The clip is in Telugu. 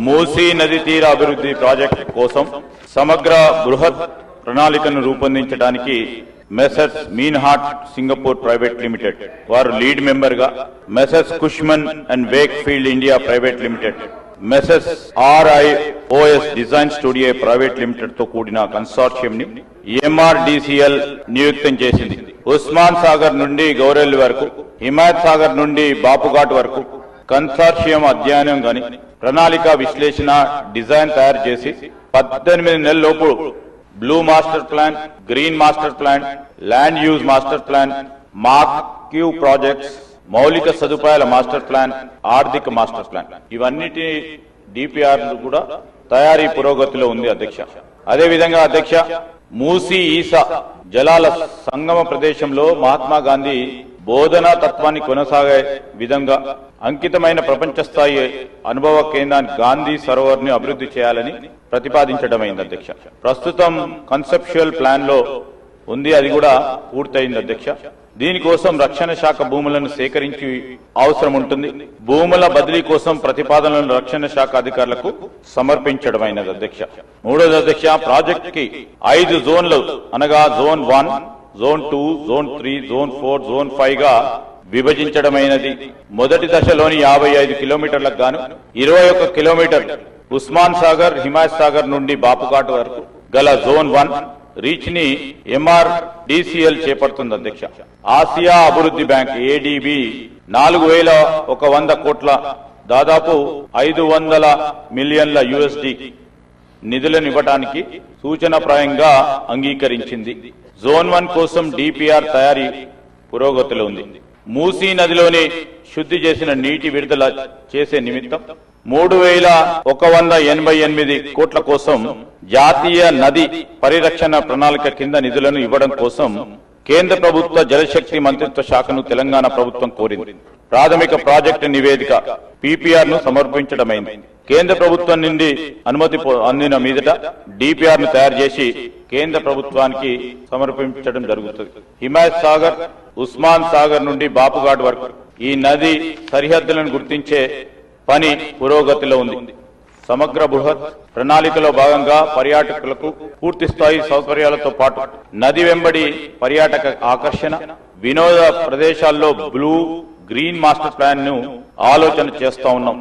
మూసీ నది తీర అభివృద్ధి ప్రాజెక్టు కోసం సమగ్ర బృహత్ ప్రణాళికను రూపొందించడానికి Messrs Meinhardt Singapore private limited వారు లీడ్ మెంబర్ గా, Messrs Cushman and Wakefield India private limited, Messrs RIOS design studio private limited తో కూడిన కన్సార్షియం ని MRDCL నియుక్తం చేసింది. ఉస్మాన్ సాగర్ నుండి గౌరెల్లి వరకు, హిమాయత్ సాగర్ నుండి బాపుఘాట్ వరకు కన్సార్షియం అధ్యయనం గాని ప్రణాళిక విశ్లేషణ డిజైన్ తయారు చేసి 18 నెలల్లోపు blue master plan, green master plan, land use master plan, marquee projects, మౌలిక సదుపాయాల మాస్టర్ ప్లాన్, ఆర్థిక మాస్టర్ ప్లాన్ ఇవన్నిటి డిపిఆర్ కూడా తయారీ పురోగతిలో ఉంది అధ్యక్ష. అదేవిధంగా అధ్యక్ష, మూసీ ఈసా జలాల సంగమ ప్రదేశంలో మహాత్మా గాంధీ బోధనా తత్వాన్ని కొనసాగే విధంగా అంకితమైన ప్రపంచ స్థాయి అనుభవ కేంద్రాన్ని గాంధీ సరోవర్ ని అభివృద్ధి చేయాలని ప్రతిపాదించడమైంది అధ్యక్ష. ప్రస్తుతం కన్సెప్చువల్ ప్లాన్ లో ఉంది, అది కూడా పూర్తయింది అధ్యక్ష. దీనికోసం రక్షణ శాఖ భూములను సేకరించి అవసరం ఉంటుంది. భూముల బదిలీ కోసం ప్రతిపాదనలను రక్షణ శాఖ అధికారులకు సమర్పించడమైనది అధ్యక్ష. మూడోది అధ్యక్ష, ప్రాజెక్ట్ కి 5 జోన్లు అనగా zone 1, zone 2, zone 3, zone 4, zone 5 గా విభజించడమైనది. మొదటి దశలోని 55 కిలోమీటర్లకు గాను 21 కిలోమీటర్ ఉస్మాన్ సాగర్, హిమాయత్ సాగర్ నుండి బాపుఘాట్ వరకు గల జోన్ 1 రీచ్ ని MRDCL చేపడుతుంది అధ్యక్ష. ఆసియా అభివృద్ధి బ్యాంక్ ADB 4100 కోట్ల దాదాపు 500 మిలియన్ల USD నిధులను ఇవ్వడానికి సూచనప్రాయంగా అంగీకరించింది. జోన్ 1 కోసం DPR తయారీ పురోగతిలో ఉంది. మూసీ నదిలోని శుద్ధి చేసిన నీటి విడుదల చేసే నిమిత్తం 3188 కోట్ల కోసం జాతీయ నది పరిరక్షణ ప్రణాళిక కింద నిధులను ఇవ్వడం కోసం కేంద్ర ప్రభుత్వ జలశక్తి మంత్రిత్వ శాఖను తెలంగాణ ప్రభుత్వం కోరింది. ప్రాథమిక ప్రాజెక్టు నివేదిక PPR ను సమర్పించడమైంది. కేంద్ర ప్రభుత్వం నుండి అనుమతి అందిన మీదట DPR ను తయారు చేసి కేంద్ర ప్రభుత్వానికి సమర్పించడం జరుగుతుంది. హిమాయత్ సాగర్, ఉస్మాన్ సాగర్ నుండి బాపుఘాట్ వరకు ఈ నది సరిహద్దులను గుర్తించే పని పురోగతిలో ఉంది. సమగ్ర బృహత్ ప్రణాళికలో భాగంగా పర్యాటకులకు పూర్తి స్థాయి సౌకర్యాలతో పాటు నది వెంబడి పర్యాటక ఆకర్షణ, వినోద ప్రదేశాల్లో బ్లూ, గ్రీన్ మాస్టర్ ప్లాన్ ను ఆలోచన చేస్తా ఉన్నాం.